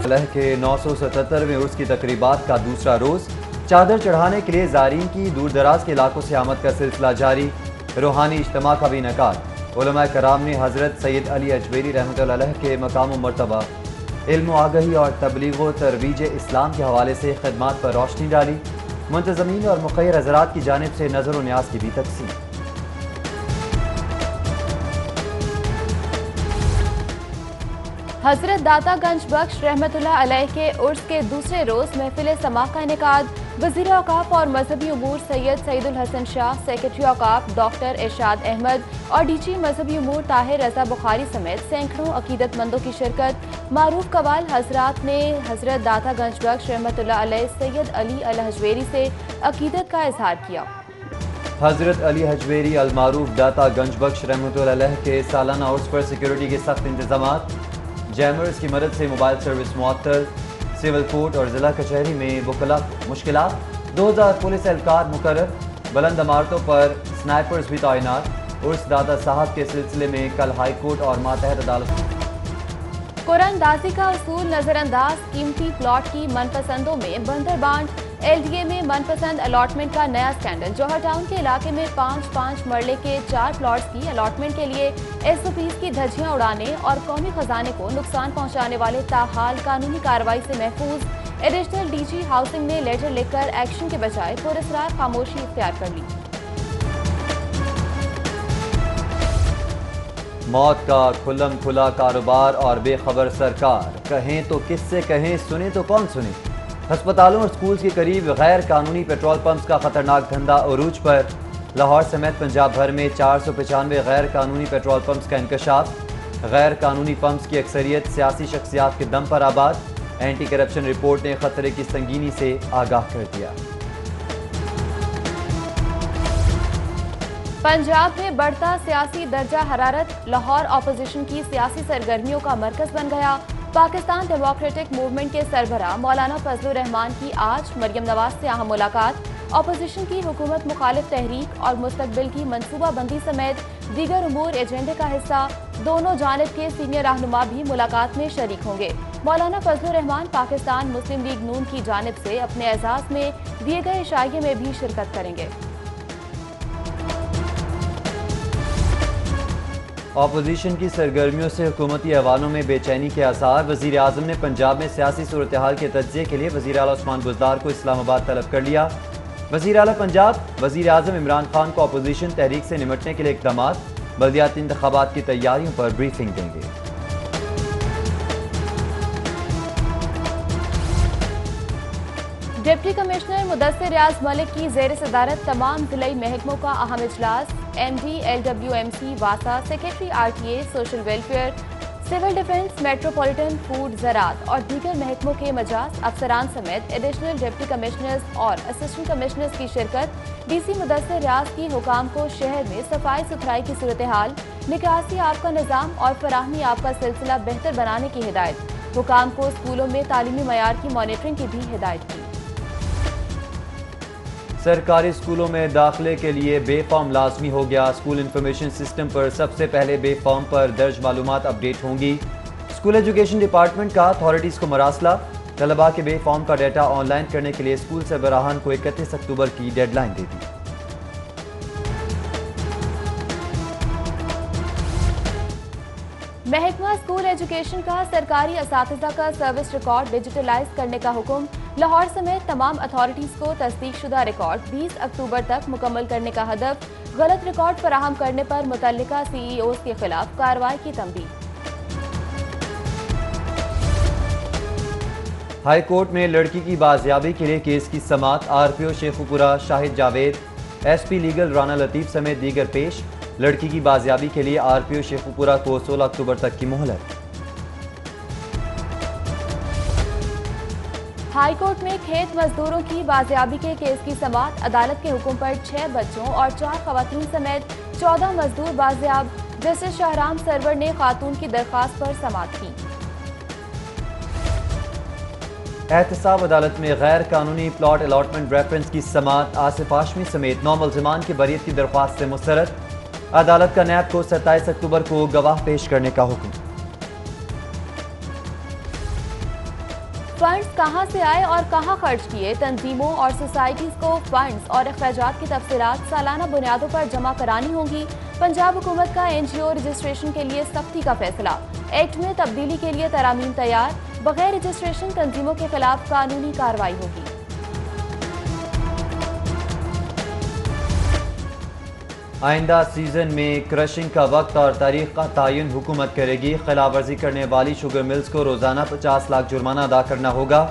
अलह के 977वें उर्स की तकरीबात का दूसरा रोज चादर चढ़ाने के लिए ज़ायरीन की दूर दराज के इलाकों से आमद का सिलसिला जारी। रूहानी इज्तिमा का भी इनेकाद। उलमा कराम ने हज़रत सैयद अली अजमेरी रहमतुल्लाह अलैह के मकाम व मर्तबा इल्म आगही और तबलीग व तरवीज इस्लाम के हवाले से खदमात पर रोशनी डाली। मुंतज़मीन और मुख़य्यर हज़रात की जानिब से नज़र व न्याज की भी तक़सीम। हजरत दाता गंज बख्श रहमतुल्लाह अलैह के उर्स के दूसरे रोज महफिल समा का इनेकाद। वज़ीर औक़ाफ़ और मजहबी उमूर सैयद सईदुल हसन शाह, सेक्रेटरी औक़ाफ़ डॉक्टर इरशाद अहमद और डीजी मजहबी उमूर ताहिर रज़ा बुखारी समेत सैकड़ों अक़ीदतमंदों की शिरकत। मारूफ कवाल हजरात ने हजरत दाता गंज बख्श रहमतुल्लाह अलैह सैयद अली अल हजवेरी से अक़ीदत का इजहार किया। हजरत अली हजवेरी अल मारूफ दाता गंज बख्श रहमतुल्लाह अलैह के सालाना उर्स पर सिक्योरिटी के सख्त इंतजामात। जैमर्स की मदद से मोबाइल सर्विस मुअत्तल। सिविल कोर्ट और जिला कचहरी में वकला मुश्किलात। 2000 पुलिस एहलकार मुकर्रर। बुलंद इमारतों पर स्नाइपर्स भी तैनात। उर्स दाता साहब के सिलसिले में कल हाई कोर्ट और मातहत अदालत। कुरानदाजी का उसूल नजरअंदाज। कीमती प्लॉट की मनपसंदों में बंदरबांट। LDA में मनपसंद अलॉटमेंट का नया स्कैंडल। जौहर टाउन के इलाके में 5-5 मरले के 4 प्लॉट्स की अलॉटमेंट के लिए SOPs की धज्जियां उड़ाने और कौमी खजाने को नुकसान पहुंचाने वाले ताहाल कानूनी कार्रवाई से महफूज एडिशनल DG हाउसिंग ने लेटर लिखकर एक्शन के बजाय पुरस्कार खामोशी इख्तियार कर ली। मौत का खुल्लम खुला कारोबार और बेखबर सरकार। कहें तो किससे कहें, सुने तो कौन सुने। अस्पतालों और स्कूल्स के करीब गैर कानूनी पेट्रोल पंप्स का खतरनाक धंधा उरूज पर। लाहौर समेत पंजाब भर में 495 गैर कानूनी पेट्रोल पंप्स का इंकशाफ। गैर कानूनी पंप्स की अक्सरियत सियासी शख्सियात के दम पर आबाद। एंटी करप्शन रिपोर्ट ने खतरे की संगीनी से आगाह कर दिया। पंजाब में बढ़ता सियासी दर्जा हरारत। लाहौर अपोजिशन की सियासी सरगर्मियों का मरकज बन गया। पाकिस्तान डेमोक्रेटिक मूवमेंट के सरबराह मौलाना फजलुर रहमान की आज मरियम नवाज से अहम मुलाकात। अपोजिशन की हुकूमत मुखालिफ तहरीक और मुस्तकबिल की मनसूबाबंदी समेत दीगर उमूर एजेंडे का हिस्सा। दोनों जानिब के सीनियर रहनुमा भी मुलाकात में शरीक होंगे। मौलाना फजलुर रहमान पाकिस्तान मुस्लिम लीग नून की जानिब से अपने एजाज में दिए गए इशाइये में भी शिरकत करेंगे। अपोजिशन की सरगर्मियों से हुकूमती अहवालों में बेचैनी के आसार। वज़ीर आज़म ने पंजाब में सियासी सूरत हाल के तज्ज़िये के लिए वज़ीर आला उस्मान बुज़दार को इस्लामाबाद तलब कर लिया। वज़ीर आला पंजाब वज़ीर आज़म इमरान खान को अपोजिशन तहरीक से निमटने के लिए इक़दामात। बल्दियाती इंतख़ाबात की तैयारियों पर ब्रीफिंग देंगे। डिप्टी कमिश्नर मुदस्सिर रियाज मलिक की ज़ेर सदारत तमाम ज़िलाई महकमों का अहम इजलास। MD LWMC वासा, secretary RTA, social welfare, civil defence, metropolitan, food, ज़राअत और दीगर महकमों के मजाज अफसरान समेत एडिशनल डिप्टी कमिश्नर्स और असिस्टेंट कमिश्नर्स की शिरकत। DC मुदस्सिर रियाज की हुकाम को शहर में सफाई सुथराई की सूरत हाल, निकासी आब का निज़ाम और फराहमी आब का सिलसिला बेहतर बनाने की हिदायत। हुकाम को स्कूलों में तालीमी मयार की मॉनिटरिंग की भी हिदायत की। सरकारी स्कूलों में दाखिले के लिए बे फॉर्म लाजमी हो गया। स्कूल इंफॉर्मेशन सिस्टम पर सबसे पहले बे फॉर्म पर दर्ज मालूमात अपडेट होंगी। स्कूल एजुकेशन डिपार्टमेंट का अथॉरिटीज़ को मरासला। तलबा के बे फॉर्म का डाटा ऑनलाइन करने के लिए स्कूल सरबराहान को 31 अक्टूबर की डेडलाइन दे दी। महकमा स्कूल एजुकेशन का सरकारी असातिज़ा का सर्विस रिकॉर्ड डिजिटलाइज करने का हुक्म। लाहौर समेत तमाम अथॉरिटीज़ को तस्दीक शुदा रिकॉर्ड 20 अक्टूबर तक मुकम्मल करने का हदफ। गलत रिकॉर्ड फराहम करने पर मुतल्लिका CEOs के खिलाफ कार्रवाई की तंबीह। हाई कोर्ट में लड़की की बाजियाबी के लिए केस की समात। RPO Sheikhupura Shahid Javed, SP legal Rana Latif समेत दीगर पेश। लड़की की बाजियाबी के लिए RPO शेखुपुरा को 16 अक्टूबर तक की मोहलत। हाई कोर्ट में खेत मजदूरों की बाजियाबी के केस की समात। अदालत के हुक्म पर 6 बच्चों और 4 खवातीन समेत 14 मजदूर बाजियाब। जस्टिस शाहराम सरवर ने खातून की दरख्वास्त पर समात की। एहतसाब अदालत में गैर कानूनी प्लॉट अलॉटमेंट रेफरेंस की समात। आसिफ हाशमी समेत 9 मुल्जिमान की बरीयत की दरख्वास्त से मुस्तरद। अदालत का नैब को 27 अक्टूबर को गवाह पेश करने का हुक्म। फंड्स कहां से आए और कहां खर्च किए, तंजीमों और सोसाइटीज को फंड्स और अखराजात की तफसीलात सालाना बुनियादों पर जमा करानी होंगी। पंजाब हुकूमत का NGO रजिस्ट्रेशन के लिए सख्ती का फैसला, एक्ट में तब्दीली के लिए तरामीम तैयार, बगैर रजिस्ट्रेशन तंजीमों के खिलाफ कानूनी कार्रवाई होगी। आइंदा सीजन में क्रशिंग का वक्त और तारीख का तयन हुकूमत करेगी। खिलाफ वर्जी करने वाली शुगर मिल्स को रोजाना 50 लाख जुर्माना अदा करना होगा।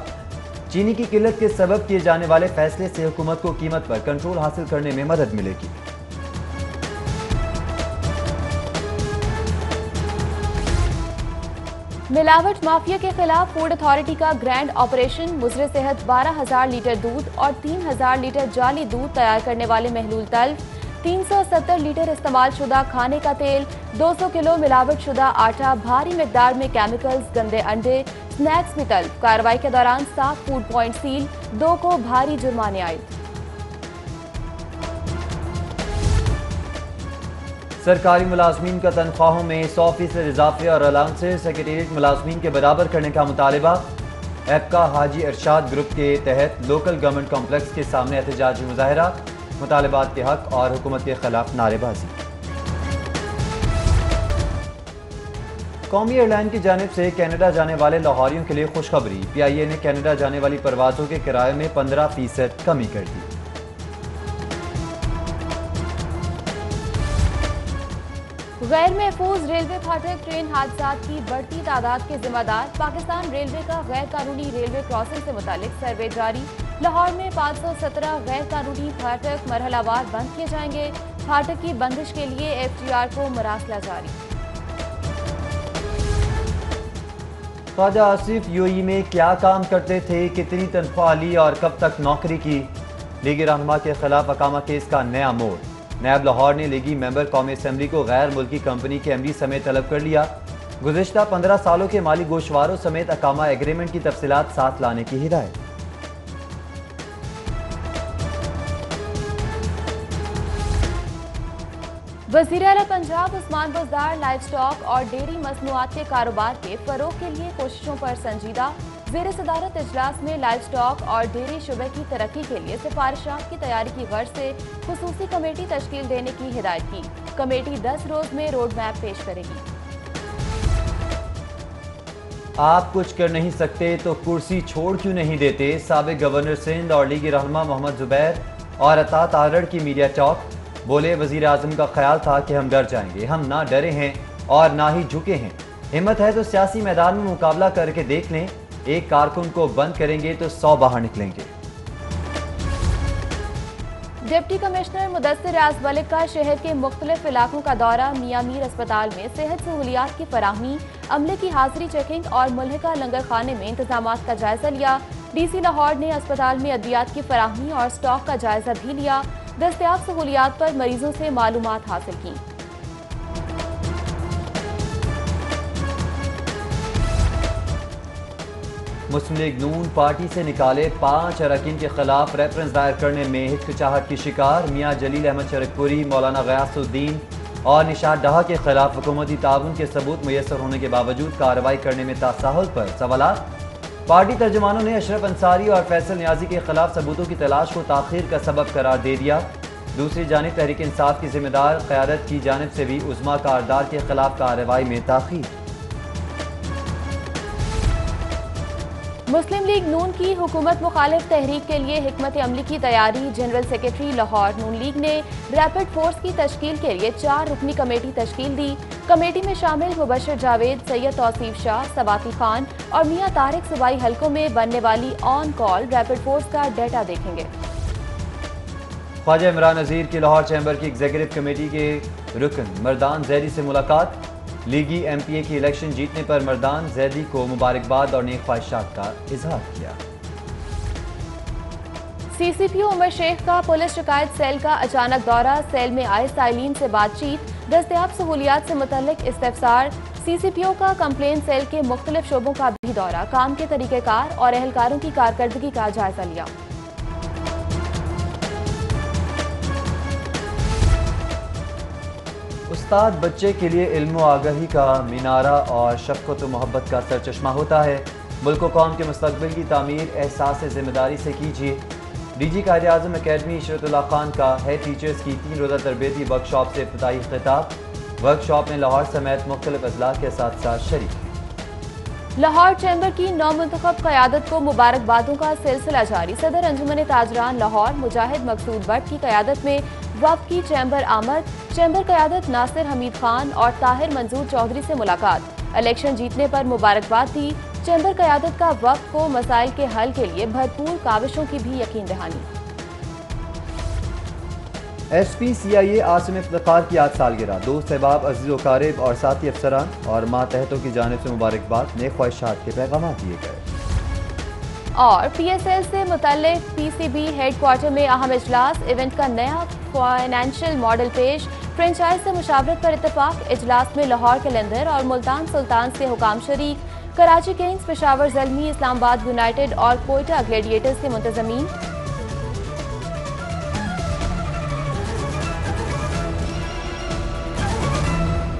चीनी की किल्लत के सबब किए जाने वाले फैसले से हुकूमत को कीमत पर कंट्रोल हासिल करने में मदद मिलेगी। मिलावट माफिया के खिलाफ फूड अथॉरिटी का ग्रैंड ऑपरेशन, मुजरे सेहत 12,000 लीटर दूध और 3,000 लीटर जाली दूध तैयार करने वाले महलूल तल्फ, 370 लीटर इस्तेमाल शुदा खाने का तेल, 200 किलो मिलावट शुदा आटा, भारी मिकदार में केमिकल्स, गंदे अंडे, स्नैक्स भी तल्फ। कार्रवाई के दौरान 7 फूड पॉइंट सील, 2 को भारी जुर्माने आयद। सरकारी मुलाजमीन का तनख्वाहों में 100% इजाफे और अलाउंसेस सेक्रेटेरिएट मुलाजमीन के बराबर करने का मुतालबा। एपका हाजी अरशाद ग्रुप के तहत लोकल गवर्नमेंट कॉम्प्लेक्स के सामने एहतजाजी मुजाहरा, मुतालबात के हक और हुकूमत के खिलाफ नारेबाजी। कौमी एयरलाइन की जानिब से कनाडा जाने वाले लाहौरियों के लिए खुशखबरी, PIA ने कनाडा जाने वाली परवाजों के किराए में 15% कमी कर दी। गैर महफूज रेलवे फाटक ट्रेन हादसात की बढ़ती तादाद के जिम्मेदार, पाकिस्तान रेलवे का गैर कानूनी रेलवे क्रॉसिंग से मुतालिक सर्वे जारी। लाहौर में 517 गैर कानूनी फाटक मरहलावार बंद किए जाएंगे। फाटक की बंदिश के लिए FTR को मरासला जारी। ख्वाजा आसिफ UAE में क्या काम करते थे, कितनी तनख्वाह ली और कब तक नौकरी की। लीगी रहनुमा के खिलाफ अकामा केस का नया मोड़। नैब लाहौर ने लीगी मेंबर कौमी असम्बली को गैर मुल्की कंपनी के MD समेत तलब कर लिया। गुज़िश्ता 15 सालों के माली गोशवारों समेत अकामा एग्रीमेंट की तफसीलात साथ लाने की हिदायत। वज़ीर आला पंजाब उस्मान बुज़दार लाइव स्टॉक और डेयरी मसनूआत के कारोबार के फरोग के लिए कोशिशों पर संजीदा। ज़ेर सदारत इजलास में लाइव स्टॉक और डेयरी शुबे की तरक्की के लिए सिफारिशात की तैयारी की गर्ज से खुसूसी कमेटी तश्कील देने की हिदायत की। कमेटी 10 रोज में रोड मैप पेश करेगी। आप कुछ कर नहीं सकते तो कुर्सी छोड़ क्यों नहीं देते, साबिक गवर्नर सिंध और लीगी रहनुमा मोहम्मद जुबैर और अता तारड़ की मीडिया टॉक। बोले, वजीर आजम का ख्याल था कि हम डर जाएंगे, हम ना डरे हैं और ना ही झुके हैं। हिम्मत है तो सियासी मैदान में मुकाबला करके देख लें, एक कारकुन को बंद करेंगे तो 100 बाहर निकलेंगे। डिप्टी कमिश्नर मुदस्सिर रियाज मलिक का शहर के मुख्तलिफ इलाकों का दौरा। मियां मीर अस्पताल में सेहत सहूलियात की फराहमी, अमले की हाजिरी चेकिंग और मुल्हिका लंगर खाने में इंतजामात का जायजा लिया। DC लाहौर ने अस्पताल में अद्वियात की फराहमी और स्टॉक का जायजा भी लिया। दस्तयाब सहूलियात पर मरीजों से मालूमात हासिल की। मुस्लिम लीग नून पार्टी से निकाले 5 अरकान के खिलाफ रेफरेंस दायर करने में हिचकिचाहट की शिकार। मियां जलील अहमद शरकपुरी, मौलाना गयासुद्दीन और निशात डाहा के खिलाफ हुकूमती ताउन के सबूत मुयसर होने के बावजूद कार्रवाई करने में तासाहुल पर सवालात। पार्टी तर्जुमानों ने अशरफ अंसारी और फैसल नियाजी के खिलाफ सबूतों की तलाश को ताखीर का सबब करार दे दिया। दूसरी जानिब तहरीक इंसाफ की जिम्मेदार क़यादत की जानिब से भी उज़्मा कारदार के खिलाफ कार्रवाई में ताखीर। मुस्लिम लीग नून की हुकूमत मुखालिफ तहरीक के लिए हिकमत अमली की तैयारी। जनरल सेक्रेटरी लाहौर नून लीग ने रैपिड फोर्स की तश्कील के लिए 4 रुकनी कमेटी तश्कील दी। कमेटी में शामिल मुबशर जावेद, सैयद तौसीफ शाह, सबाती खान और मियां तारिक सूबाई हलकों में बनने वाली ऑन कॉल रैपिड फोर्स का डेटा देखेंगे। ख्वाजा इमरान नज़ीर की लाहौर चैम्बर की एग्जीक्यूटिव कमेटी के रुकन मर्दान जैदी से मुलाकात। लीगी MPA की इलेक्शन जीतने पर मर्दान जैदी को मुबारकबाद और नेक ख्वाहिशात का इजहार किया। CCPO उमर शेख का पुलिस शिकायत सेल का अचानक दौरा। सेल में आए साइलिन से बातचीत, दस्तयाब सहूलियात से मुतल्लिक इस्तिफसार। CCPO का कंप्लेन सेल के मुख्तलिफ शोबों का भी दौरा, काम के तरीक़ेकार और एहलकारों की कारकर्दगी का जायजा लिया। उस्ताद बच्चे के लिए इल्म व आगाही का मीनारा और शफ़क़त व मोहब्बत का सरचश्मा होता है। ملک و قوم کے مستقبل کی تعمیر احساس ذمہ داری سے کیجیے۔ D G Quaid Azam academy عشرت اللہ خان کا ہیڈ ٹیچرز کی 3 روزہ تربیتی ورکشاپ سے افتتاحی خطاب۔ ورکشاپ میں لاہور سمیت مختلف اضلاع کے اساتذہ شریک۔ لاہور چیمبر کی نومنتخب قیادت کو مبارکبادوں کا سلسلہ جاری۔ صدر انجمن تاجران لاہور مجاہد مقصود بٹ کی قیادت میں وفد کی چیمبر آمد۔ چیمبر قیادت ناصر حمید خان اور طاہر منظور چودھری سے ملاقات۔ الیکشن جیتنے پر مبارکباد دی۔ چیمبر قیادت کا وفد کو مسائل کے حل کے لیے بھرپور کاوشوں کی بھی یقین دہانی۔ ایس پی سی آئی اے عاصم افتخار کی آج سالگرہ۔ دوست احباب عزیز و اقارب اور ساتھی افسران اور ماتحتوں کی جانب سے مبارکباد، نیک خواہشات کے پیغامات دیے گئے۔ اور پی ایس ایل سے متعلق پی سی بی ہیڈ کوارٹر میں اہم اجلاس۔ ایونٹ کا نیا فائنینشیل ماڈل پیش۔ فرنچائز سے مشاورت پر اتفاق۔ اجلاس میں لاہور قلندر اور ملتان سلطان سے حکام شریک۔ کراچی کنگز، پشاور زلمی، اسلام آباد یونائیٹڈ اور کوئٹہ گلیڈیٹرز کے منتظمین۔